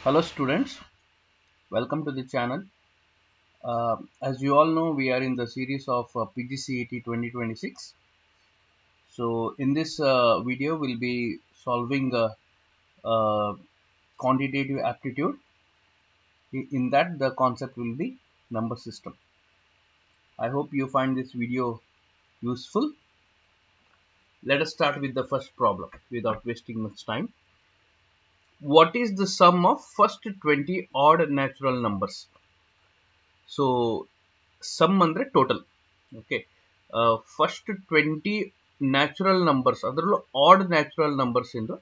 Hello students, welcome to the channel. As you all know, we are in the series of PGCET 2026. So in this video, we'll be solving uh, quantitative aptitude. In that, the concept will be number system. I hope you find this video useful. Let us start with the first problem without wasting much time. What is the sum of first 20 odd natural numbers? So sum andre total. Okay. First 20 natural numbers, ಅದರಲ್ಲೂ odd natural numbers in the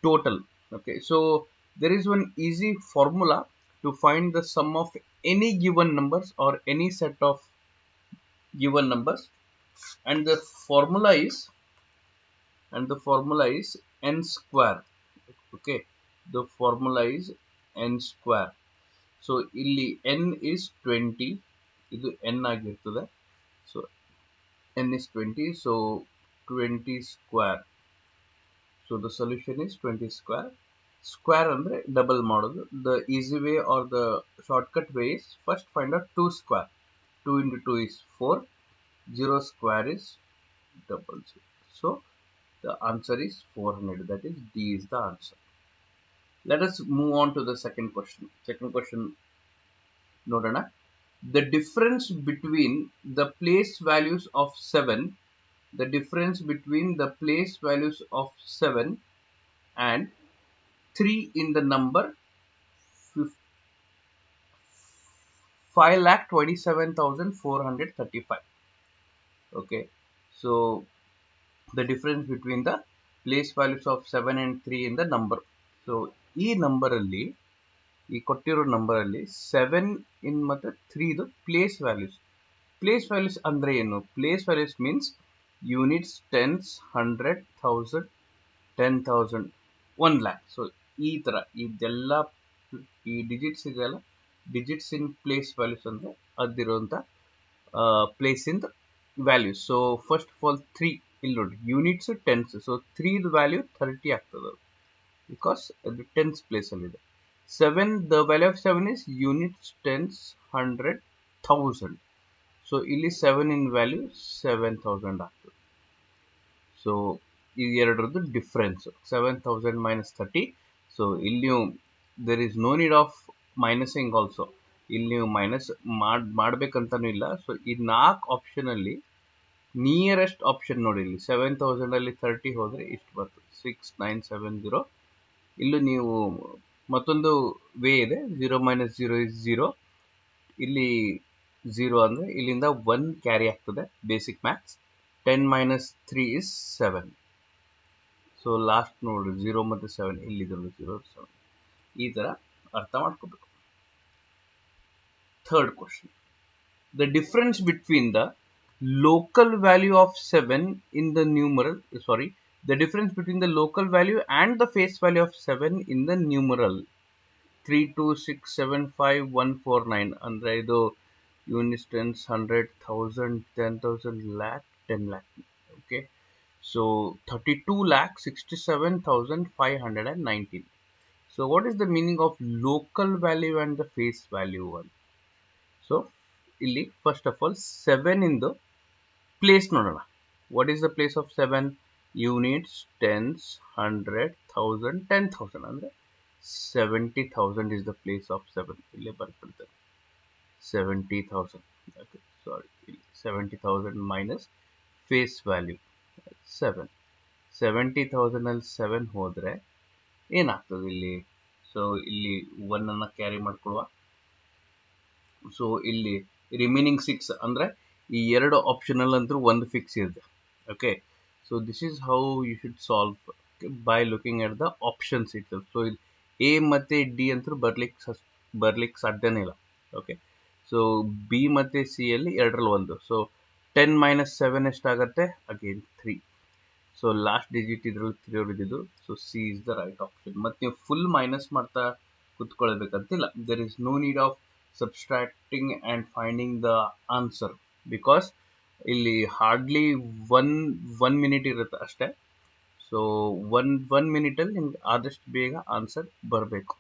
total. Okay, so there is one easy formula to find the sum of any given numbers or any set of given numbers, and the formula is n square. Okay, the formula is n square. So ಇಲ್ಲಿ n is 20, ಇದು n ಆಗಿರ್ತದೆ. So n is 20, so 20 square. So the solution is 20 square. Square andre double ಮಾಡೋದು. The easy way or the shortcut way is first find out 2 square. 2 into 2 is 4. 0 square is double 0. So the answer is 400. That is D is the answer. Let us move on to the second question. Second question ನೋಡೋಣ. The difference between the place values of 7, the difference between the place values of 7 and 3 in the number 5,27,435. Okay, so the difference between the place values of 7 and 3 in the number. So ಈ number ಅಲ್ಲಿ, ಈ ಕೊಟ್ಟಿರೋ number ಅಲ್ಲಿ 7 ಇನ್ ಮತ್ತೆ 3 ಇದು place values. Place values ಅಂದ್ರೆ ಏನು? Place values means units, tens, 100, 1000, 10,000, 1 lakh. So ಈ ತರ ಇದೆಲ್ಲ ಈ ಡಿಜಿಟ್ಸ್ ಇದೆಲ್ಲ ಡಿಜಿಟ್ಸ್ ಇನ್ ಪ್ಲೇಸ್ ವ್ಯಾಲ್ಯೂಸ್ ಅಂದ್ರೆ ಅದಿರುವಂತ place in values. So first of all 3 ಇಲ್ಲಿ ನೋಡಿ, ಯೂನಿಟ್ಸ್, ಟೆನ್ಸ್. ಸೊ 3 ವ್ಯಾಲ್ಯೂ 30 ಆಗ್ತದೆ ಬಿಕಾಸ್ ಅದು ಟೆನ್ಸ್ ಪ್ಲೇಸ್ ಅಲ್ಲಿ ಇದೆ. 7, the value of 7 is units, tens, 100, 1000. So ಇಲ್ಲಿ 7 in value 7000 ಆಗ್ತದೆ. ಸೊ ಈ ಎರಡರದ್ದು ಡಿಫ್ರೆನ್ಸ್ 7000 minus 30. ಸೊ ಇಲ್ಲಿ there is no need of minusing also. ಇಲ್ಲಿ ನೀವು ಮೈನಸ್ ಮಾಡ್ಬೇಕಂತಾನು ಇಲ್ಲ. ಸೊ ಈ 4 ಆಪ್ಷನ್ ಅಲ್ಲಿ ನಿಯರೆಸ್ಟ್ ಆಪ್ಷನ್ ನೋಡಿ, ಇಲ್ಲಿ 7000 ಅಲ್ಲಿ 30 ಹೋದ್ರೆ ಇಷ್ಟು ಬರ್ತದೆ, 6970. ಇಲ್ಲೂ ನೀವು ಮತ್ತೊಂದು ವೇ ಇದೆ, 0 minus 0 is 0. ಇಲ್ಲಿ 0 ಅಂದ್ರೆ ಇಲ್ಲಿಂದ 1 ಕ್ಯಾರಿ ಆಗ್ತದೆ, basic maths. 10 minus 3 is 7. So last ನೋಡಿ 0 ಮತ್ತೆ 7, ಇಲ್ಲಿ 0 7. ಈ ತರ ಅರ್ಥ ಮಾಡ್ಕೋಬೇಕು. Third question, the difference between the local value of 7 in the numeral, the difference between the local value and the face value of 7 in the numeral 32675,149 ಅಂದ್ರೆ ಇದು units, tens, 100, 1000, 10,000, lakh, 10 lakh. Okay, so 32,67,519. So what is the meaning of local value and the face value one? So ಇಲ್ಲಿ first of all 7 ಇಂದು place ನೋಡೋಣ. What is the place of 7? Units, tens, 100, 1000, 10,000 ಅಂದ್ರೆ 70,000 is the place of 7. ಇಲ್ಲೇ ಬರ್ತಿರ್ತದೆ 70,000. Okay, sorry, 70,000 minus face value 7. 70,000 ಅಲ್ಲಿ 7 ಹೋದ್ರೆ ಏನಾಗ್ತದೆ ಇಲ್ಲಿ? So ಇಲ್ಲಿ 1 ಅನ್ನ ಕ್ಯಾರಿ ಮಾಡ್ಕೊಳ್ಳುವ. ಸೊ ಇಲ್ಲಿ ರಿಮೈನಿಂಗ್ 6 ಅಂದ್ರೆ ಈ ಎರಡು ಆಪ್ಷನಲ್ ಅಂತೂ ಒಂದು ಫಿಕ್ಸ್ ಇದೆ. Okay, so this is how you should solve by looking at the options it. So ಇಲ್ಲಿ ಎ ಮತ್ತೆ ಡಿ ಅಂತೂ ಬರ್ಲಿಕ್ಕೆ ಸಾಧ್ಯನೇ ಇಲ್ಲ. ಓಕೆ, ಸೊ ಬಿ ಮತ್ತೆ ಸಿ ಅಲ್ಲಿ ಎರಡರಲ್ಲಿ ಒಂದು. ಸೊ 10 minus 7 ಎಷ್ಟಾಗತ್ತೆ? ಅಗೇನ್ 3. ಸೊ ಲಾಸ್ಟ್ ಡಿಜಿಟ್ ಇದ್ರಲ್ಲಿ 3 ಹೊಡೆದಿದ್ದು. So C is the right option. ಮತ್ತೆ ನೀವು ಫುಲ್ ಮೈನಸ್ ಮಾಡ್ತಾ ಕುತ್ಕೊಳ್ಬೇಕಂತಿಲ್ಲ. There is no need of subtracting and finding the answer because ಇಲ್ಲಿ ಹಾರ್ಡ್ಲಿ ಒನ್ ಮಿನಿಟ್ ಇರುತ್ತೆ ಅಷ್ಟೇ. ಸೊ ಒನ್ ಮಿನಿಟ್ ಅಲ್ಲಿ ನಿಮ್ಗೆ ಆದಷ್ಟು ಬೇಗ ಆನ್ಸರ್ ಬರಬೇಕು.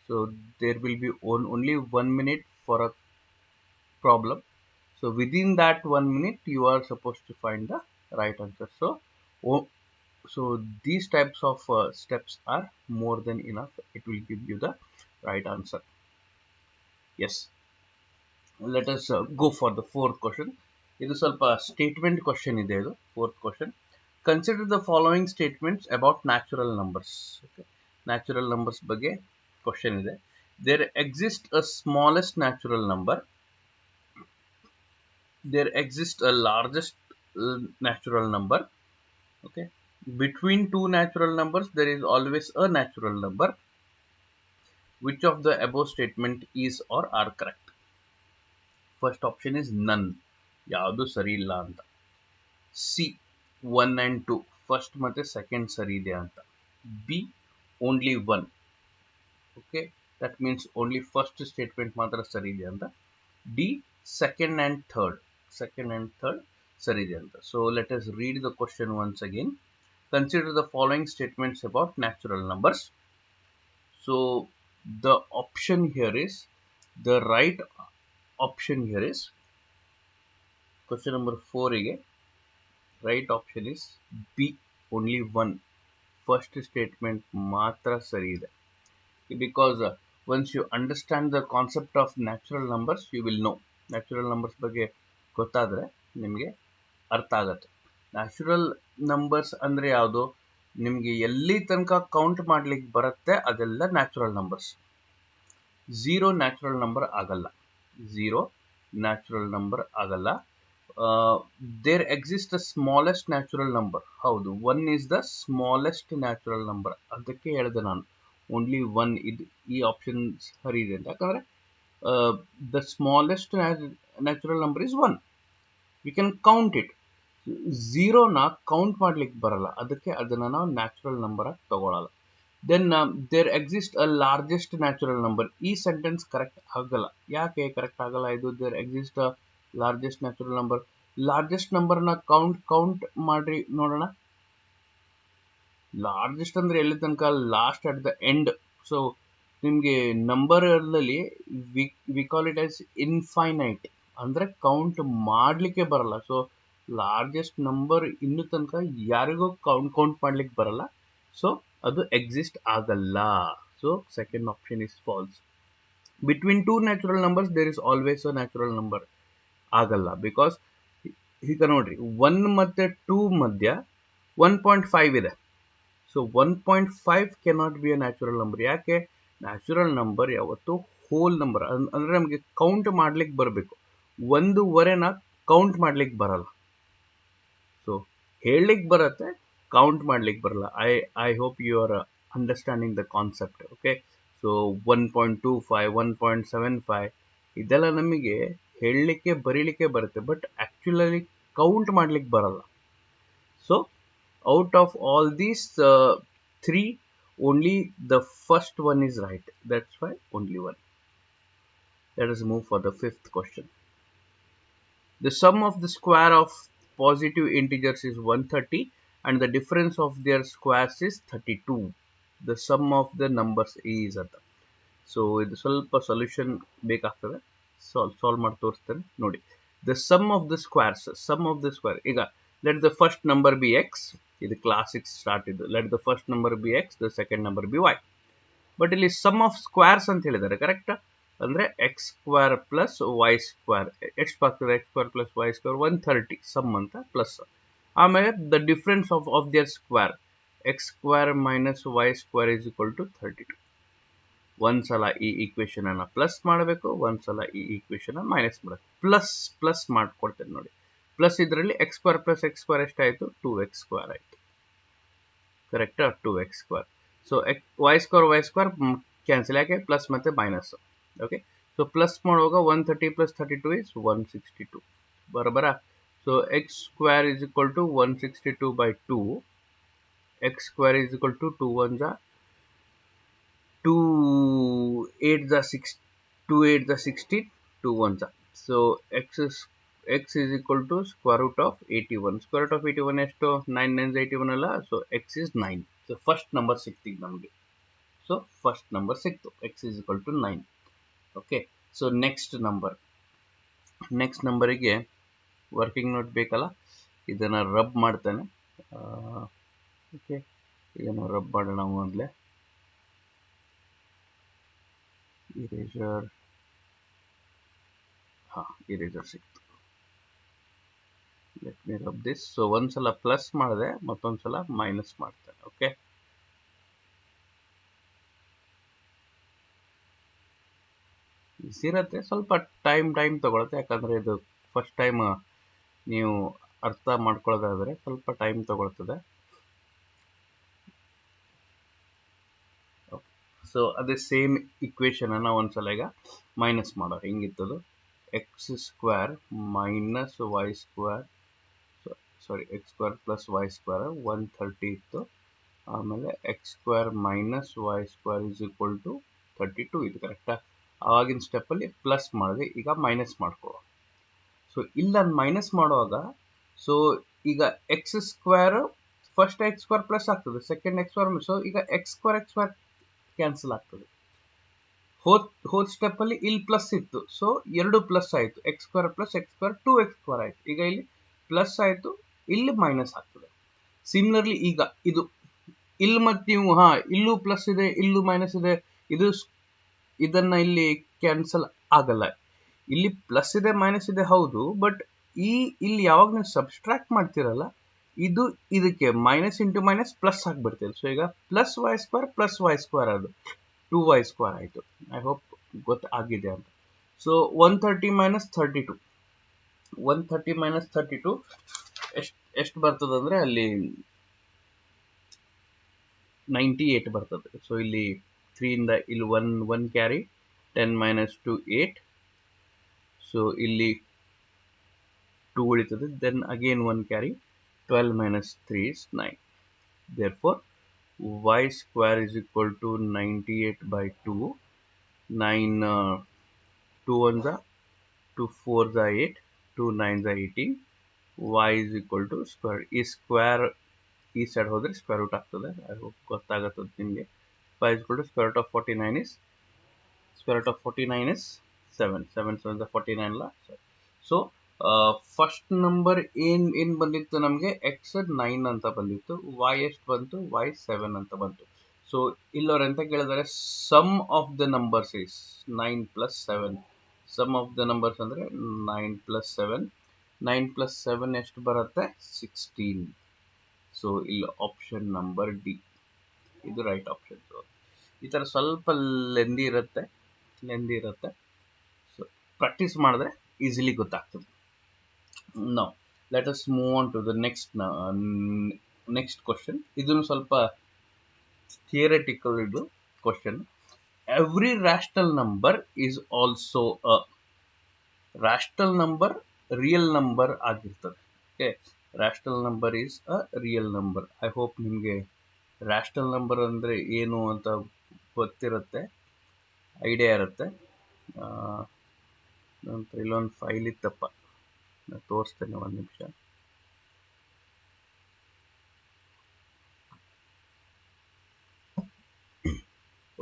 So there will be only 1 minute for a problem. So within that 1 minute, you are supposed to find the right answer. So these types of steps are more than enough. It will give you the right answer. Yes. Let us go for the fourth question. ಇದು ಸ್ವಲ್ಪ statement question ಇದೆ ಇದು fourth question. Consider the following statements about natural numbers. Okay, natural numbers ಬಗ್ಗೆ question ಇದೆ. There exist a smallest natural number, there exists a largest natural number. Okay, between two natural numbers there is always a natural number. Which of the above statement is or are correct? First option is none, ಯಾವುದು ಸರಿ ಇಲ್ಲ ಅಂತ. C 1 and 2 first ಮತ್ತೆ second ಸರಿ ಇದೆ ಅಂತ. B only 1. Okay, that means only first statement ಮಾತ್ರ ಸರಿ ಇದೆ ಅಂತ. D second and third ಸರಿ ಇದೆ ಅಂತ. So let us read the question once again. Consider the following statements about natural numbers. So the option here is, the right option here is question number 4 ಗೆ right option is B only 1. First statement ಮಾತ್ರ ಸರಿ ಇದೆ. Because once you understand the concept of natural numbers, you will know. Natural numbers ಬಗ್ಗೆ ಗೊತ್ತಾದರೆ ನಿಮಗೆ ಅರ್ಥ ಆಗುತ್ತೆ. Natural numbers ಅಂದರೆ ಯಾವುದು? ನಿಮಗೆ ಎಲ್ಲಿ ತನಕ ಕೌಂಟ್ ಮಾಡ್ಲಿಕ್ಕೆ ಬರುತ್ತೆ ಅದೆಲ್ಲ natural numbers. Zero natural number ಆಗಲ್ಲ. ಝೀರೋ ನ್ಯಾಚುರಲ್ ನಂಬರ್ ಆಗಲ್ಲ. There exist the smallest natural number. ಹೌದು, 1 is the smallest natural number. ಅದಕ್ಕೆ ಹೇಳಿದೆ ನಾನು ಓನ್ಲಿ 1 ಇದು, ಈ ಆಪ್ಷನ್ ಸರಿ ಇದೆ ಅಂತ. ಯಾಕಂದರೆ the smallest natural number is 1. We can count it. ಝೀರೋನ ಕೌಂಟ್ ಮಾಡ್ಲಿಕ್ಕೆ ಬರಲ್ಲ, ಅದಕ್ಕೆ ಅದನ್ನು ನಾವು ನ್ಯಾಚುರಲ್ ನಂಬರ್ ಆಗಿ ತಗೊಳ್ಳಲ್ಲ. Then there exist a largest natural number. ಈ ಸೆಂಟೆನ್ಸ್ ಕರೆಕ್ಟ್ ಆಗಲ್ಲ. ಯಾಕೆ ಕರೆಕ್ಟ್ ಆಗಲ್ಲ ಇದು? There exist a largest natural number. Largest ನಂಬರ್ನ ಕೌಂಟ್ ಮಾಡ್ರಿ ನೋಡೋಣ. ಲಾರ್ಜೆಸ್ಟ್ ಅಂದ್ರೆ ಎಲ್ಲಿ ತನಕ? Last at the end. So ನಿಮಗೆ ನಂಬರ್ ಅಲ್ಲಿ we call it as infinite, ಅಂದ್ರೆ ಕೌಂಟ್ ಮಾಡ್ಲಿಕ್ಕೆ ಬರಲ್ಲ. ಸೊ ಲಾರ್ಜೆಸ್ಟ್ ನಂಬರ್ ಇನ್ನು ತನಕ ಯಾರಿಗೂ ಕೌಂಟ್ ಮಾಡ್ಲಿಕ್ಕೆ ಬರಲ್ಲ. ಸೊ ಅದು ಎಕ್ಸಿಸ್ಟ್ ಆಗಲ್ಲ. So second option is false. Between two natural numbers there is always a natural number ಆಗಲ್ಲ. ಬಿಕಾಸ್ ಈಗ ನೋಡ್ರಿ, 1 ಮತ್ತೆ 2 ಮಧ್ಯ 1.5 ಇದೆ. So 1.5 cannot be a natural number. ಯಾಕೆ? ನ್ಯಾಚುರಲ್ ನಂಬರ್ ಯಾವತ್ತು ಹೋಲ್ ನಂಬರ್, ಅಂದ್ರೆ ನಮಗೆ ಕೌಂಟ್ ಮಾಡ್ಲಿಕ್ಕೆ ಬರಬೇಕು. 1.5ನ ಕೌಂಟ್ ಮಾಡ್ಲಿಕ್ಕೆ ಬರಲ್ಲ. ಸೊ ಹೇಳಲಿಕ್ಕೆ ಬರುತ್ತೆ, ಕೌಂಟ್ ಮಾಡ್ಲಿಕ್ಕೆ ಬರಲ್ಲ. I hope you are understanding the concept. Okay, so 1.25 1.75 ಇದೆಲ್ಲ ನಮಗೆ ಹೇಳಲಿಕ್ಕೆ ಬರೀಲಿಕ್ಕೆ ಬರುತ್ತೆ, ಬಟ್ ಆಕ್ಚುಲಿ ಕೌಂಟ್ ಮಾಡ್ಲಿಕ್ಕೆ ಬರಲ್ಲ. So out of all these three, only the first one is right. That's why only 1. Let us move for the fifth question. The sum of the square of positive integers is 130 and the difference of their squares is 32. The sum of the numbers is ಅಂತ. So ಇದು ಸ್ವಲ್ಪ solution ಬೇಕಾಗ್ತದೆ. Solve ಮಾಡಿ ತೋರಿಸ್ತೇನೆ ನೋಡಿ. The sum of the squares, ಈಗ let the first number be x. ಇದು classics start ಇದು. Let the first number be X, the second number be Y. But ಇಲ್ಲಿ ಸಮ್ ಆಫ್ ಸ್ಕ್ವೇರ್ಸ್ ಅಂತ ಹೇಳಿದ್ದಾರೆ, ಕರೆಕ್ಟ್? ಅಂದ್ರೆ X square plus Y square. ಎಷ್ಟು ಆಗ್ತದೆ? X square plus Y square 130 sum ಅಂತ plus. ಆಮೇಲೆ the difference of their square, X square minus Y square is equal to 32. ಒಂದ್ಸಲ ಈ ಈಕ್ವೇಶನ್ ಅನ್ನ ಪ್ಲಸ್ ಮಾಡಬೇಕು, ಒಂದ್ಸಲ ಈ ಈಕ್ವೇಶನ್ ಮೈನಸ್ ಮಾಡಬೇಕು. ಪ್ಲಸ್ ಮಾಡ್ಕೊಡ್ತೇನೆ ನೋಡಿ. ಪ್ಲಸ್ ಇದರಲ್ಲಿ x square plus x square ಎಷ್ಟಾಯಿತು? 2x ಸ್ಕ್ವೇರ್ ಆಯಿತು. ಕರೆಕ್ಟಾ? 2x square. So y square cancel. ಯಾಕೆ? ಪ್ಲಸ್ ಮತ್ತೆ ಮೈನಸ್. ಓಕೆ, ಸೊ ಪ್ಲಸ್ ಮಾಡುವಾಗ 130 ಪ್ಲಸ್ 32 ಇಸ್ 162. ಬರಬರ? So x square is equal to 162 by 2. X square is equal to 2 1 ಜಾ 2 8 ಜಾ 6, 2 8 ಜಾ 16, 2 1 ಜಾ. So x is equal to square root of 81. Square root of 81 ಎಷ್ಟು? 9 9 81 ಅಲ್ಲ. So x is 9. So first number ಸಿಕ್ತಿಗೆ ನಮಗೆ. So first number ಸಿಕ್ತು, x is equal to 9. Okay, so next ನಂಬರಿಗೆ ವರ್ಕಿಂಗ್ ನೋಟ್ ಬೇಕಲ್ಲ, ಇದನ್ನು ರಬ್ ಮಾಡ್ತೇನೆ. ಓಕೆ, ಇದನ್ನು ರಬ್ ಮಾಡೋಣ ಮೊದಲೇ. ಇರೇಜರ್ ಸಿಕ್ತು. Let me rub this. So ಒಂದ್ಸಲ ಪ್ಲಸ್ ಮಾಡಿದೆ, ಮತ್ತೊಂದ್ಸಲ ಮೈನಸ್ ಮಾಡ್ತೇನೆ. ಓಕೆ, ಇರುತ್ತೆ, ಸ್ವಲ್ಪ ಟೈಮ್ ತಗೊಳುತ್ತೆ, ಯಾಕಂದ್ರೆ ಇದು ಫಸ್ಟ್ ಟೈಮ್ ನೀವು ಅರ್ಥ ಮಾಡ್ಕೊಳ್ಳೋದಾದ್ರೆ ಸ್ವಲ್ಪ ಟೈಮ್ ತಗೊಳ್ತದೆ. ಸೊ ಅದೇ ಸೇಮ್ ಇಕ್ವೇಶನ್ ಅನ್ನ ಒಂದ್ಸಲ ಈಗ ಮೈನಸ್ ಮಾಡೋ. ಹೆಂಗಿತ್ತದು, x square minus Y square, X square plus Y square 130 ಇತ್ತು. ಆಮೇಲೆ x square minus Y square is equal to 32 ಇದು ಕರೆಕ್ಟಾ. ಆವಾಗಿನ ಸ್ಟೆಪ್ಪಲ್ಲಿ ಪ್ಲಸ್ ಮಾಡಿದೆ, ಈಗ ಮೈನಸ್ ಮಾಡ್ಕೊಳ್ಳೋ. ಸೊ ಇಲ್ಲಿ ನಾನು ಮೈನಸ್ ಮಾಡುವಾಗ, ಸೊ ಈಗ X square first X square plus ಆಗ್ತದೆ, ಸೆಕೆಂಡ್ ಎಕ್ಸ್ ಸ್ಕ್ವೇರ್, ಸೊ ಈಗ ಎಕ್ಸ್ ಸ್ಕ್ವೇರ್ ಕ್ಯಾನ್ಸಲ್ ಆಗ್ತದೆ. ಹೋದ್ ಸ್ಟೆಪ್ ಅಲ್ಲಿ ಇಲ್ಲಿ ಪ್ಲಸ್ ಇತ್ತು, ಸೊ ಎರಡು ಪ್ಲಸ್ ಆಯ್ತು, X square plus x square 2x² ಆಯ್ತು. ಈಗ ಇಲ್ಲಿ ಪ್ಲಸ್ ಆಯ್ತು, ಇಲ್ಲಿ ಮೈನಸ್ ಆಗ್ತದೆ. ಸಿಮಿಲರ್ಲಿ ಈಗ ಇದು ಇಲ್ಲಿ ಮತ್ತೆ ನೀವು ಇಲ್ಲೂ ಪ್ಲಸ್ ಇದೆ, ಇಲ್ಲೂ ಮೈನಸ್ ಇದೆ, ಇದನ್ನ ಇಲ್ಲಿ ಕ್ಯಾನ್ಸಲ್ ಆಗಲ್ಲ. ಇಲ್ಲಿ ಪ್ಲಸ್ ಇದೆ ಮೈನಸ್ ಇದೆ ಹೌದು, ಬಟ್ ಇಲ್ಲಿ ಯಾವಾಗ ನೀವು ಸಬ್ಸ್ಟ್ರಾಕ್ಟ್ ಮಾಡ್ತಿರಲ್ಲ, ಇದು ಇದಕ್ಕೆ ಮೈನಸ್ ಇಂಟು ಮೈನಸ್ ಪ್ಲಸ್ ಆಗಿಬಿಡ್ತೀರಿ. ಸೊ ಈಗ ಪ್ಲಸ್ ವೈ ಸ್ಕ್ವೇರ್ ಅದು 2y² ಆಯಿತು. ಐ ಹೋಪ್ ಗೊತ್ತಾಗಿದೆ ಅಂತ. ಸೊ 130 ಮೈನಸ್ 32, 130 ಮೈನಸ್ 32 ಎಷ್ಟು ಬರ್ತದೆ ಅಂದರೆ ಅಲ್ಲಿ 98 ಬರ್ತದೆ. ಸೊ ಇಲ್ಲಿ 3 ಇಂದ ಇಲ್ಲಿ 1 ಕ್ಯಾರಿ, 10 ಮೈನಸ್ 2 8. ಸೊ ಇಲ್ಲಿ 2 ಉಳಿತದೆ, then again 1 carry, 12 minus 3 is 9. Therefore, y square is equal to 98 by 2. 9 2 ones are 2 4s are 8, 2 9s are 18. Y is equal to square ಈ ಸೈಡ್ ಹೋದ್ರೆ ಸ್ಕ್ವೇರ್ ರೂಟ್ ಆಗ್ತದೆ. ಐ ಹೋಪ್ ಗೊತ್ತಾಗುತ್ತದೆ ನಿಮಗೆ. y is equal to square root of 49 is 7. 7 7 49 ಅಲ್ಲ. So first number ಏನ್ ಬಂದಿತ್ತು ನಮಗೆ, X 9 ಅಂತ ಬಂದಿತ್ತು, ವೈ ಎಷ್ಟು ಬಂತು, ವೈ 7 ಅಂತ ಬಂತು. ಸೊ ಇಲ್ಲವ್ರು ಎಂತ ಕೇಳಿದರೆ, sum of the numbers is 9 plus 7. Sum of the numbers ಅಂದರೆ 9 plus 7. 9 plus 7 ಎಷ್ಟು ಬರುತ್ತೆ, 16. ಸೊ ಇಲ್ಲಿ ಆಪ್ಷನ್ ನಂಬರ್ ಡಿ ಇದು ರೈಟ್ ಆಪ್ಷನ್. ಸೊ ಈ ಥರ ಸ್ವಲ್ಪ ಲೆಂದಿ ಇರುತ್ತೆ. ಸೊ ಪ್ರಾಕ್ಟೀಸ್ ಮಾಡಿದ್ರೆ ಈಸಿಲಿ ಗೊತ್ತಾಗ್ತದೆ. Now let us move on to the next question. ಇದನ್ನು ಸ್ವಲ್ಪ ಥಿಯರಿಟಿಕಲ್ ಇದು question. Every rational number is also a rational number, real number ಆಗಿರ್ತದೆ. Okay, rational number is a real number. I hope ನಿಮಗೆ rational number ಅಂದರೆ ಏನು ಅಂತ ಗೊತ್ತಿರುತ್ತೆ, idea ಇರುತ್ತೆ. ನಂತರ ಇಲ್ಲೊಂದು ಫೈಲ್ ಇತ್ತಪ್ಪ, ನಾನು ತೋರಿಸ್ತೇನೆ, ಒಂದು ನಿಮಿಷ.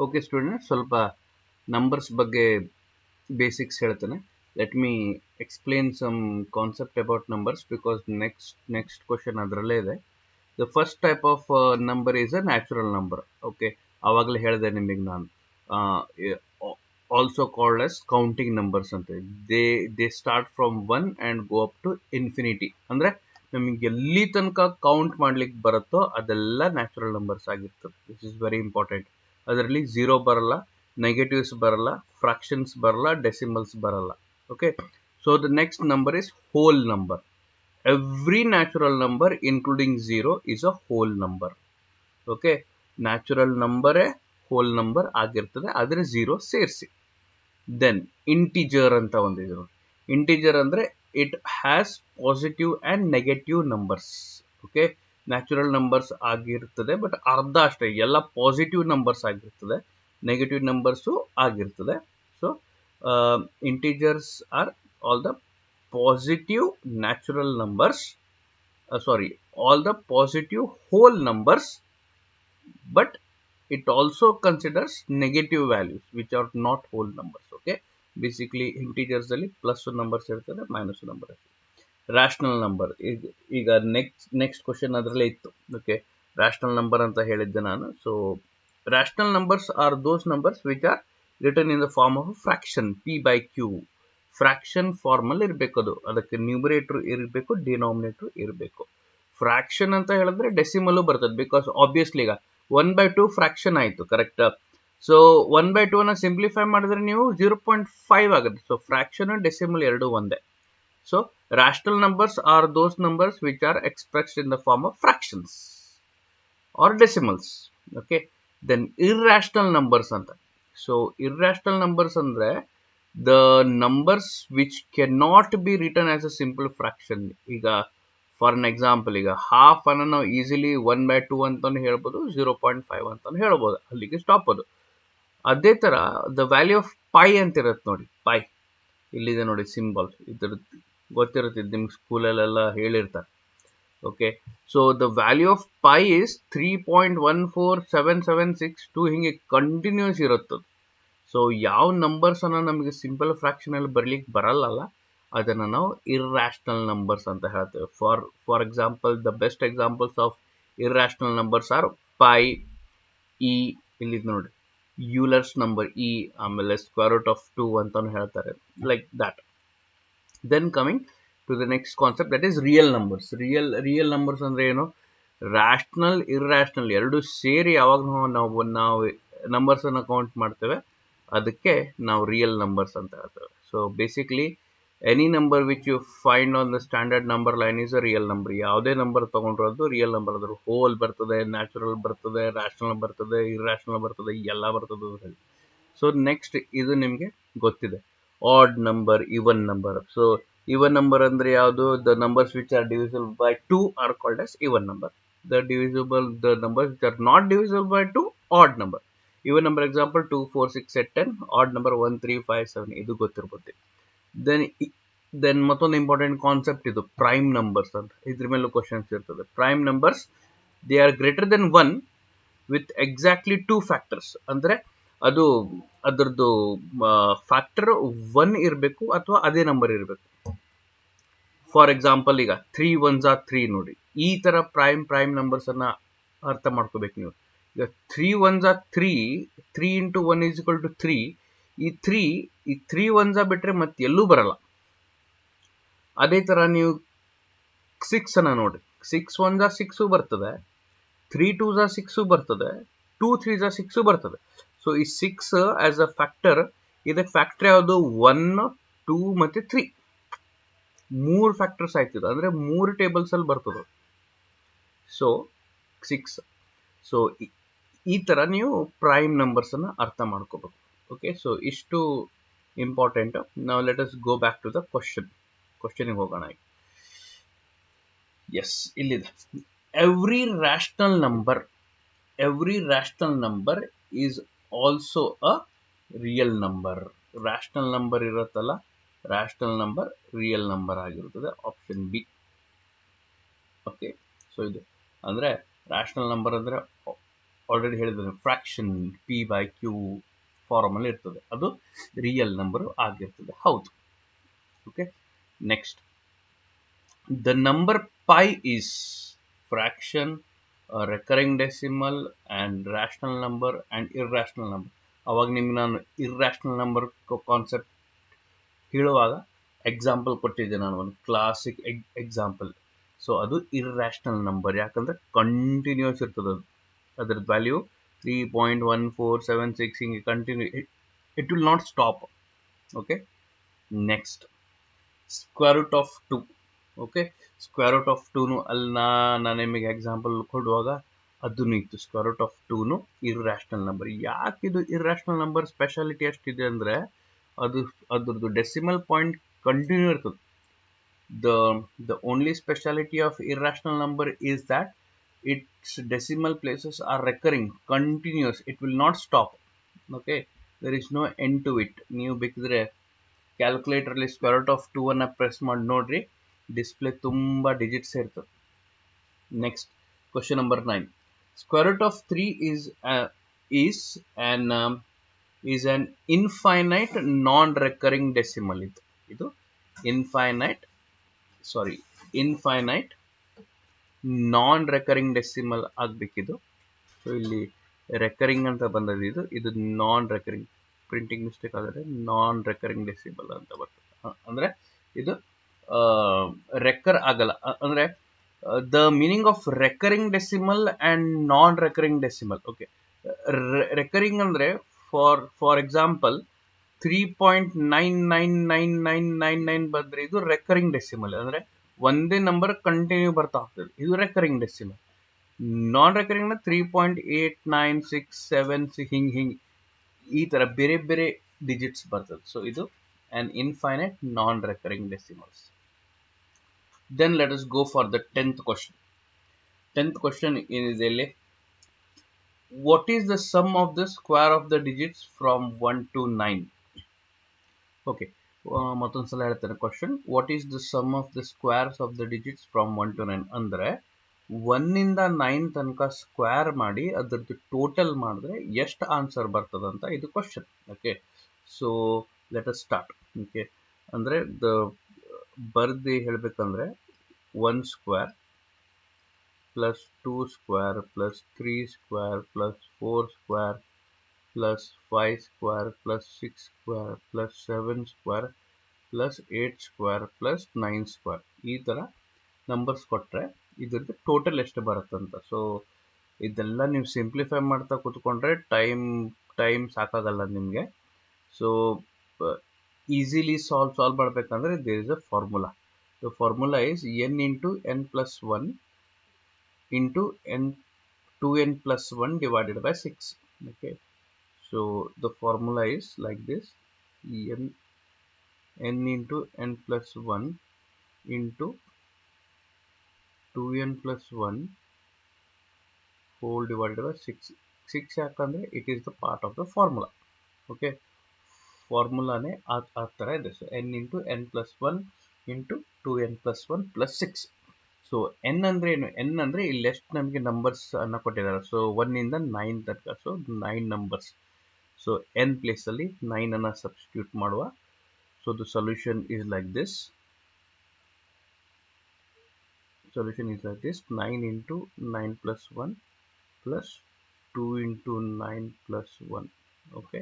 ಓಕೆ ಸ್ಟೂಡೆಂಟ್, ಸ್ವಲ್ಪ ನಂಬರ್ಸ್ ಬಗ್ಗೆ ಬೇಸಿಕ್ಸ್ ಹೇಳ್ತೇನೆ. Let me explain some concept about numbers, because next question ಅದರಲ್ಲೇ ಇದೆ. The first type of number is a natural number. Okay, ಆವಾಗಲೇ ಹೇಳಿದೆ ನಿಮಗೆ ನಾನು, also called as counting numbers ಅಂತ. They start from 1 and go up to infinity. ಅಂದರೆ ನಮಗೆ ಎಲ್ಲಿ ತನಕ ಕೌಂಟ್ ಮಾಡ್ಲಿಕ್ಕೆ ಬರುತ್ತೋ ಅದೆಲ್ಲ ನ್ಯಾಚುರಲ್ ನಂಬರ್ಸ್ ಆಗಿರ್ತದೆ. This is very important. ಅದರಲ್ಲಿ ಝೀರೋ ಬರಲ್ಲ, ನೆಗೆಟಿವ್ಸ್ ಬರಲ್ಲ, ಫ್ರಾಕ್ಷನ್ಸ್ ಬರಲ್ಲ, ಡೆಸಿಮಲ್ಸ್ ಬರಲ್ಲ. Okay, so the next number is whole number. Every natural number including zero is a whole number. Okay, natural ನಂಬರೇ ಹೋಲ್ ನಂಬರ್ ಆಗಿರ್ತದೆ, ಆದರೆ zero ಸೇರಿಸಿ. ದೆನ್ ಇಂಟಿಜರ್ ಅಂತ ಒಂದಿದೆ. ಇಂಟಿಜರ್ ಅಂದರೆ it has positive and negative numbers. Okay, natural numbers ಆಗಿರ್ತದೆ, but ಅರ್ಧ ಅಷ್ಟೇ, ಎಲ್ಲ ಪಾಸಿಟಿವ್ ನಂಬರ್ಸ್ ಆಗಿರ್ತದೆ, ನೆಗೆಟಿವ್ ನಂಬರ್ಸು ಆಗಿರ್ತದೆ. So integers are all the positive natural numbers, all the positive whole numbers, but it also considers negative values which are not whole numbers. Okay, basically integers ಅಲ್ಲಿ plus numbers ಇರ್ತದೆ, minus number ಇರ್ತದೆ. Rational number ಈಗ next question ಅದರಲ್ಲೇ ಇತ್ತು. Okay, rational number ಅಂತ ಹೇಳಿದ್ದೆ ನಾನು. So rational numbers are those numbers which are return in the form of fraction, P by Q. Fraction form ಅಲ್ಲಿ ಇರಬೇಕು, ಅದಕ್ಕೆ ನ್ಯೂಮರೇಟರ್ ಇರಬೇಕು, ಡಿನಾಮಿನೇಟರ್ ಇರಬೇಕು. ಫ್ರಾಕ್ಷನ್ ಅಂತ ಹೇಳಿದ್ರೆ ಡೆಸಿಮಲ್ ಬರ್ತದೆ, ಬಿಕಾಸ್ ಆಬ್ವಿಯಸ್ಲಿ ಈಗ 1/2 ಫ್ರಾಕ್ಷನ್ ಆಯ್ತು, ಕರೆಕ್ಟ್. ಸೊ 1/2 ಅನ್ನ ಸಿಂಪ್ಲಿಫೈ ಮಾಡಿದ್ರೆ ನೀವು 0.5 ಆಗುತ್ತೆ. ಸೊ ಫ್ರಾಕ್ಷನ್ ಡೆಸಿಮಲ್ ಎರಡು ಒಂದೇ. So rational numbers are those numbers which are expressed in the form of fractions or decimals. Okay, then irrational numbers anta. So irrational numbers andre the numbers which cannot be written as a simple fraction. Iga for an example, ಈಗ half ಅನ್ನು ನಾವು easily 1/2 ಅಂತಾನು ಹೇಳ್ಬೋದು, 0.5 ಅಂತಾನು ಹೇಳ್ಬೋದು, ಅಲ್ಲಿಗೆ stop ಅದು. ಅದೇ ತರ ದ ವ್ಯಾಲ್ಯೂ ಆಫ್ ಪೈ ಅಂತ ಇರುತ್ತೆ ನೋಡಿ, ಪೈ ಇಲ್ಲಿದೆ ನೋಡಿ ಸಿಂಬಲ್, ಇದ್ರ ಗೊತ್ತಿರುತ್ತೆ ನಿಮ್ಗೆ ಸ್ಕೂಲಲ್ಲೆಲ್ಲ ಹೇಳಿರ್ತಾರೆ. Okay, so the value of pi is 3.14776 ಹಿಂಗೆ ಕಂಟಿನ್ಯೂಸ್ ಇರುತ್ತದೆ. ಸೊ ಯಾವ ನಂಬರ್ಸ್ ಅನ್ನ ನಮಗೆ ಸಿಂಪಲ್ ಫ್ರಾಕ್ಷನ್ ಅಲ್ಲಿ ಬರ್ಲಿಕ್ಕೆ ಬರಲ್ಲ, ಅದನ್ನ ನಾವು ಇರ್ರಾಷನಲ್ ನಂಬರ್ಸ್ ಅಂತ ಹೇಳ್ತೇವೆ. For example, the best examples of irrational numbers are pi, E, ಇಲ್ಲಿ ನೋಡಿ ಯೂಲರ್ಸ್ ನಂಬರ್ ಇ, ಆಮೇಲೆ ಸ್ಕ್ವೇರ್ ರೂಟ್ ಆಫ್ 2 ಅಂತಾನು ಹೇಳ್ತಾರೆ, like that. Then coming to the next concept, that is real numbers. Real numbers ಅಂದ್ರೆ ಏನು? Rational irrational ಎರಡು ಸೇರಿ ಯಾವಾಗ ನಾವು ನಂಬರ್ಸ್ ಅನ್ನ ಕೌಂಟ್ ಮಾಡ್ತೇವೆ ಅದಕ್ಕೆ ನಾವು ರಿಯಲ್ ನಂಬರ್ಸ್ ಅಂತ ಹೇಳ್ತೇವೆ. So basically any number which you find on the standard number line is a real number. ಯಾವುದೇ ನಂಬರ್ ತಗೊಂಡ್ರು ಅದು ರಿಯಲ್ ನಂಬರ್. ಅದ್ರ ಹೋಲ್ ಬರ್ತದೆ, ನ್ಯಾಚುರಲ್ ಬರ್ತದೆ, ರಾಷನಲ್ ಬರ್ತದೆ, ಇರ್ರಾಷನಲ್ ಬರ್ತದೆ, ಎಲ್ಲ ಬರ್ತದೆ ಅಂತ ಹೇಳಿ. ಸೊ ನೆಕ್ಸ್ಟ್ ಇದು ನಿಮ್ಗೆ ಗೊತ್ತಿದೆ, odd number, even number. So even number ಅಂದ್ರೆ ಯಾವುದು? The numbers which R divisible by 2 are called as even number. The numbers which R not divisible by 2, odd number. Even number example 2, 4, 6, 8, 10. Odd number 1, 3, 5, 7. ಇದು ಗೊತ್ತಿರ್ಬೋದು. Then ಮತ್ತೊಂದು important concept ಇದು prime numbers ಅಂತ. ಇದ್ರ ಮೇಲೂ questions ಇರ್ತದೆ. Prime numbers they are greater than 1 with exactly 2 factors. ಅಂದ್ರೆ ಅದು ಅದರದ್ದು ಫ್ಯಾಕ್ಟರ್ 1 ಇರಬೇಕು ಅಥವಾ ಅದೇ ನಂಬರ್ ಇರಬೇಕು. ಫಾರ್ ಎಕ್ಸಾಂಪಲ್, ಈಗ 3 1s are 3 ನೋಡಿ, ಈ ತರ ಪ್ರೈಮ್ ನಂಬರ್ಸ್ ಅನ್ನ ಅರ್ಥ ಮಾಡ್ಕೋಬೇಕು ನೀವು. ಈಗ 3 1s are 3, 3 into 1 is equal to 3. ಈ 3 1s ಬಿಟ್ರೆ ಮತ್ತೆ ಎಲ್ಲೂ ಬರಲ್ಲ. ಅದೇ ತರ ನೀವು 6 ಅನ್ನ ನೋಡಿ, 6 1s are 6 ಬರ್ತದೆ, 3 2s are 6 ಬರ್ತದೆ, 2 3s are 6 ಬರ್ತದೆ. ಸೊ ಈ 6 ಆಸ್ ಅ ಫ್ಯಾಕ್ಟರ್, ಇದಕ್ಕೆ ಫ್ಯಾಕ್ಟರ್ ಯಾವುದು? 1 2 ಮತ್ತೆ 3, 3 ಫ್ಯಾಕ್ಟರ್ಸ್ ಆಯ್ತದೆ, ಅಂದ್ರೆ 3 ಟೇಬಲ್ಸ್ ಅಲ್ಲಿ ಬರ್ತದೆ. ಸೊ 6. ಸೊ ಈ ತರ ನೀವು ಪ್ರೈಮ್ ನಂಬರ್ಸ್ ಅನ್ನ ಅರ್ಥ ಮಾಡ್ಕೋಬೇಕು. ಓಕೆ, ಸೊ ಇಷ್ಟು ಇಂಪಾರ್ಟೆಂಟ್. ನಾವು let us go back to the ಕ್ವಶನ್ಗೆ ಹೋಗೋಣ. ಎಸ್, ಇಲ್ಲಿದೆ. Every rational number is also a real number. Rational number ಇರುತ್ತಲ್ಲ, ರಾಷನಲ್ ನಂಬರ್ ರಿಯಲ್ ನಂಬರ್ ಆಗಿರುತ್ತದೆ. Option B. ಓಕೆ, ಸೊ ಇದು ಅಂದ್ರೆ ರಾಷನಲ್ ನಂಬರ್ ಅಂದ್ರೆ ಆಲ್ರೆಡಿ ಹೇಳಿದ್ರೆ fraction, P by Q form ಅಲ್ಲಿ ಇರ್ತದೆ, ಅದು ರಿಯಲ್ ನಂಬರ್ ಆಗಿರ್ತದೆ. ಹೌದು. Okay, next, the number pi is fraction, recurring decimal and rational number and irrational number. ಅವಾಗ ನಿಮ್ಗೆ ನಾನು ಇರ್ರಾಷನಲ್ ನಂಬರ್ ಕಾನ್ಸೆಪ್ಟ್ ಹೇಳುವಾಗ ಎಕ್ಸಾಂಪಲ್ ಕೊಟ್ಟಿದ್ದೆ ನಾನು, ಒಂದು ಕ್ಲಾಸಿಕ್ ಎಕ್ಸಾಂಪಲ್. ಸೊ ಅದು ಇರ್ರಾಷನಲ್ ನಂಬರ್, ಯಾಕಂದ್ರೆ ಕಂಟಿನ್ಯೂಸ್ ಇರ್ತದೆ ಅದು. ಅದರ ವ್ಯಾಲ್ಯೂ 3.1476 ಹಿಂಗೆ continue, it will not stop. Okay, next, square root of 2. Okay, square root of 2 ಅಲ್ಲಿ ನಾನು ನಿಮಗೆ ಎಕ್ಸಾಂಪಲ್ ಕೊಡುವಾಗ ಅದನ್ನು ಇತ್ತು. Square root of 2 irrational number. ಯಾಕೆ ಇದು ಇರ್ರಾಷನಲ್ ನಂಬರ್ ಸ್ಪೆಷಾಲಿಟಿ ಅಷ್ಟಿದೆ ಅಂದ್ರೆ ಅದ್ರದ್ದು ಡೆಸಿಮಲ್ ಪಾಯಿಂಟ್ ಕಂಟಿನ್ಯೂ ಇರ್ತದೆ. The only speciality of irrational number is that its decimal places are recurring, continuous. It will not stop. Okay, there is no end to it. ನೀವು ಬೇಕಿದ್ರೆ calculator ಅಲ್ಲಿ square root of 2 ಅನ್ನ press ಮಾಡಿ ನೋಡ್ರಿ, display ತುಂಬಾ digits ಇರ್ತದೆ. Next, question number 9. Square root of 3 is is an infinite non-recurring decimal. ಇದು infinite non-recurring decimal ಆಗಬೇಕಿದು. So ಇಲ್ಲಿ ರೆಕರಿಂಗ್ ಅಂತ ಬಂದದ್ದು, ಇದು ನಾನ್ ರೆಕರಿಂಗ್, ಪ್ರಿಂಟಿಂಗ್ ಮಿಸ್ಟೇಕ್ ಆದರೆ ನಾನ್ ರೆಕರಿಂಗ್ ಡೆಸಿಮಲ್ ಅಂತ ಬರ್ತದೆ. ಅಂದ್ರೆ ಇದು ರೆಕರ್ ಆಗಲ್ಲ. ಅಂದ್ರೆ the meaning of recurring decimal and non recurring decimal. Okay, recurring ಅಂದ್ರೆ ಫಾರ್ ಎಕ್ಸಾಂಪಲ್ 3.99999 ಬಂದ್ರೆ ಇದು ರೆಕರಿಂಗ್ ಡೆಸಿಮಲ್, ಅಂದ್ರೆ ಒಂದೇ ನಂಬರ್ ಕಂಟಿನ್ಯೂ ಬರ್ತಾ ಹೋಗ್ತದೆ, ಇದು ರೆಕರಿಂಗ್ ಡೆಸಿಮಲ್. ನಾನ್ ರೆಕರಿಂಗ್ ನ 3.8967 ಹಿಂಗ್ ಈ ತರ ಬೇರೆ ಬೇರೆ ಡಿಜಿಟ್ಸ್ ಬರ್ತದೆ. ಸೊ ಇದು an infinite non-recurring decimals. Then let us go for the 10th question. 10th question is ಇಲ್ಲಿ, what is the sum of the square of the digits from 1 to 9? Okay, ಮತ್ತೊಂದ್ಸಲ ಹೇಳ್ತೇನೆ question. What is the sum of the squares of the digits from 1 to 9? ಅಂದ್ರೆ 1 ಇಂದ 9 ತನಕ square ಮಾಡಿ ಅದರದ್ದು total ಮಾಡಿದ್ರೆ ಎಷ್ಟು ಆನ್ಸರ್ ಬರ್ತದಂತ ಇದು question. Okay, so let us start. Okay, ಅಂದ್ರೆ ಬರ್ದು ಹೇಳ್ಬೇಕಂದ್ರೆ 1 square plus 2 square plus 3 square plus 4 square plus 5 square plus 6 square plus 7 square plus 8 square plus 9 square, ಈ ತರ ನಂಬರ್ಸ್ ಕೊಟ್ರೆ ಇದ್ರದ್ದು ಟೋಟಲ್ ಎಷ್ಟು ಬರುತ್ತಂತ. ಸೊ ಇದೆಲ್ಲ ನೀವು ಸಿಂಪ್ಲಿಫೈ ಮಾಡ್ತಾ ಕೂತ್ಕೊಂಡ್ರೆ ಟೈಮ್ ಸಾಕಾಗಲ್ಲ ನಿಮಗೆ. ಸೊ ಈಸಿಲಿ ಸಾಲ್ವ್ ಮಾಡ್ಬೇಕಂದ್ರೆ there is a formula. The formula is n into n plus 1 into n 2n plus 1 divided by 6. Okay, so the formula is like this: n into n plus 1 into 2n plus 1 whole divided by 6. 6 ಯಾಕಂದ್ರೆ it is the part of the formula. Okay, ಫಾರ್ಮುಲಾನೇ ಆ ಥರ ಇದೆ. So n into n plus 1 into 2n plus 1 plus 6. So n ಅಂದ್ರೆ ಏನು? n ಅಂದ್ರೆ ಇಲ್ಲಿ ಎಷ್ಟು ನಮಗೆ ನಂಬರ್ಸ್ ಅನ್ನ ಕೊಟ್ಟಿದ್ದಾರೆ. ಸೊ 1 ಇಂದ 9 ತನಕ, so 9 numbers. So n place ಅಲ್ಲಿ 9 ಅನ್ನ ಸಬ್ಸ್ಟಿಟ್ಯೂಟ್ ಮಾಡುವ. So the solution is like this. 9 into 9 plus 1 plus 2 into 9 plus 1. Okay,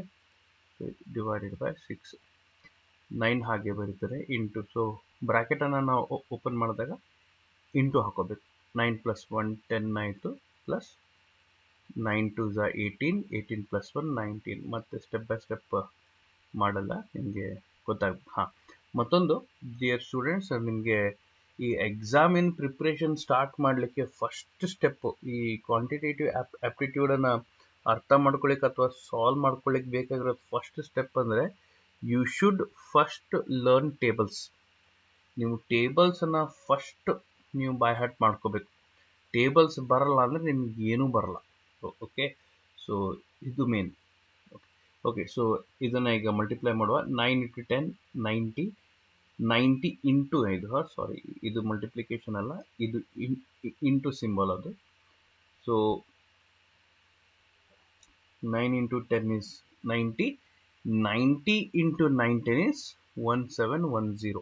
divided by 6. 9 ಹಾಗೆ ಬರೀತಾರೆ ಇಂಟು. ಸೊ ಬ್ರಾಕೆಟ್ ಅನ್ನ ನಾವು ಓಪನ್ ಮಾಡಿದಾಗ ಇಂಟು ಹಾಕೋಬೇಕು. 9 plus 1 10 ಆಯಿತು, ಪ್ಲಸ್ 9 2 18, 18 plus 1 19. ಮತ್ತೆ ಸ್ಟೆಪ್ ಬೈ ಸ್ಟೆಪ್ ಮಾಡಲ್ಲ, ನಿಮಗೆ ಗೊತ್ತಾಗ್ಬೇಕು. ಹಾಂ, ಮತ್ತೊಂದು ಡಿಯರ್ ಸ್ಟೂಡೆಂಟ್ಸ್, ನಿಮಗೆ ಈ ಎಕ್ಸಾಮಿನ ಪ್ರಿಪ್ರೇಷನ್ ಸ್ಟಾರ್ಟ್ ಮಾಡಲಿಕ್ಕೆ ಫಸ್ಟ್ ಸ್ಟೆಪ್ಪು ಈ ಕ್ವಾಂಟಿಟೇಟಿವ್ ಆಪ್ಟಿಟ್ಯೂಡನ್ನು ಅರ್ಥ ಮಾಡ್ಕೊಳ್ಳಿಕ್ಕೆ ಅಥವಾ ಸಾಲ್ವ್ ಮಾಡ್ಕೊಳ್ಳಿಕ್ಕೆ ಬೇಕಾಗಿರೋದು ಫಸ್ಟ್ ಸ್ಟೆಪ್ ಅಂದರೆ you should first learn tables. ನೀವು ಟೇಬಲ್ಸನ್ನು ಫಸ್ಟ್ ನೀವು ಬೈ ಹಾರ್ಟ್ ಮಾಡ್ಕೋಬೇಕು. ಟೇಬಲ್ಸ್ ಬರಲ್ಲ ಅಂದರೆ ನಿಮ್ಗೆ ಏನೂ ಬರಲ್ಲ. ಓಕೆ, ಸೊ ಇದು ಮೇನ್. ಓಕೆ, ಸೊ ಇದನ್ನು ಈಗ ಮಲ್ಟಿಪ್ಲೈ ಮಾಡುವ. 9 into 10 90, 90 ಇಂಟು 5. ಸಾರಿ, ಇದು ಮಲ್ಟಿಪ್ಲಿಕೇಶನ್ ಅಲ್ಲ, ಇದು ಇಂಟು ಸಿಂಬಲ್ ಅದು. So 9 into 10 is 90, 90 into 910 is 1710.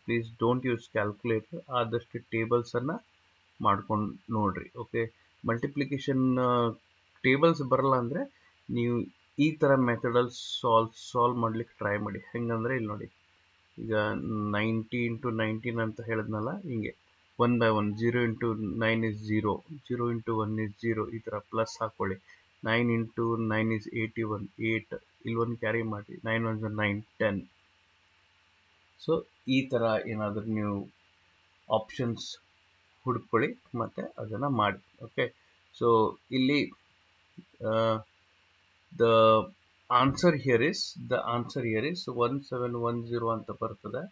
Please don't use calculator, ಆದಷ್ಟು ಟೇಬಲ್ಸ್ ಅನ್ನ ಮಾಡ್ಕೊಂಡು ನೋಡ್ರಿ. ಓಕೆ, ಮಲ್ಟಿಪ್ಲಿಕೇಶನ್ ಟೇಬಲ್ಸ್ ಬರಲ್ಲ ಅಂದರೆ ನೀವು ಈ ಥರ ಮೆಥಡಲ್ಲಿ ಸಾಲ್ವ್ ಮಾಡ್ಲಿಕ್ಕೆ ಟ್ರೈ ಮಾಡಿ. ಹೆಂಗಂದ್ರೆ ಇಲ್ಲಿ ನೋಡಿ, ಈಗ 90 into 19 ಅಂತ ಹೇಳಿದ್ನಲ್ಲ, ಹಿಂಗೆ 1 by 1, 0 into 9 is 0, 0 into 1 is 0, ಈ ಥರ ಪ್ಲಸ್ ಹಾಕೊಳ್ಳಿ. 9 into 9 is 81, 8, ಇಲ್ಲಿ ಒಂದು ಕ್ಯಾರಿ ಮಾಡಿ. 9 1 9, 10. ಸೊ ಈ ಥರ ಏನಾದರೂ ನೀವು ಆಪ್ಷನ್ಸ್ ಹುಡ್ಕೊಳ್ಳಿ ಮತ್ತು ಅದನ್ನು ಮಾಡಿ. ಓಕೆ, ಸೊ ಇಲ್ಲಿ ದ ಆನ್ಸರ್ ಹಿಯರ್ ಇಸ್ 1710 ಅಂತ ಬರ್ತದೆ.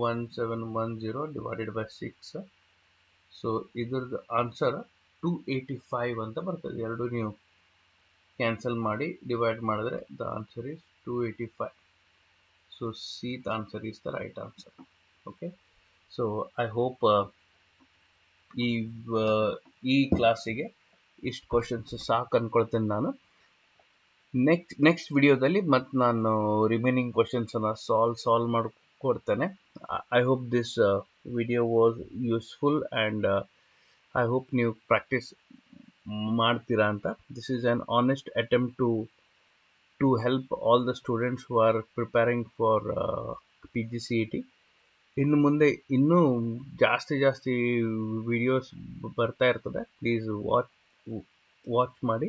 1710 ಡಿವೈಡೆಡ್ ಬೈ 6. ಸೊ ಇದ್ರದ್ದು ಆನ್ಸರ್ 285 ಅಂತ ಬರ್ತದೆ. ಎರಡು ನೀವು ಕ್ಯಾನ್ಸಲ್ ಮಾಡಿ ಡಿವೈಡ್ ಮಾಡಿದ್ರೆ the answer is 285. So C the answer is the right answer. Okay, so I hope ಈ ಕ್ಲಾಸಿಗೆ ಇಷ್ಟು ಕ್ವಶನ್ಸ್ ಸಾಕು ಅನ್ಕೊಳ್ತೇನೆ ನಾನು. ನೆಕ್ಸ್ಟ್ ವಿಡಿಯೋದಲ್ಲಿ ಮತ್ತೆ ನಾನು ರಿಮೈನಿಂಗ್ ಕ್ವಶನ್ಸ್ ಅನ್ನ ಸಾಲ್ವ್ ಮಾಡಿಕೊಡ್ತೇನೆ. I hope this video was useful and I hope ನೀವು ಪ್ರಾಕ್ಟೀಸ್ ಮಾಡ್ತೀರಾ ಅಂತ. This is an honest attempt to help all the students who are preparing for PGCET. ಇನ್ನು ಮುಂದೆ ಇನ್ನೂ ಜಾಸ್ತಿ ವಿಡಿಯೋಸ್ ಬರ್ತಾ ಇರ್ತದೆ. ಪ್ಲೀಸ್ ವಾಚ್ ಮಾಡಿ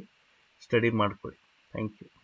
ಸ್ಟಡಿ ಮಾಡ್ಕೊಳ್ಳಿ. Thank you.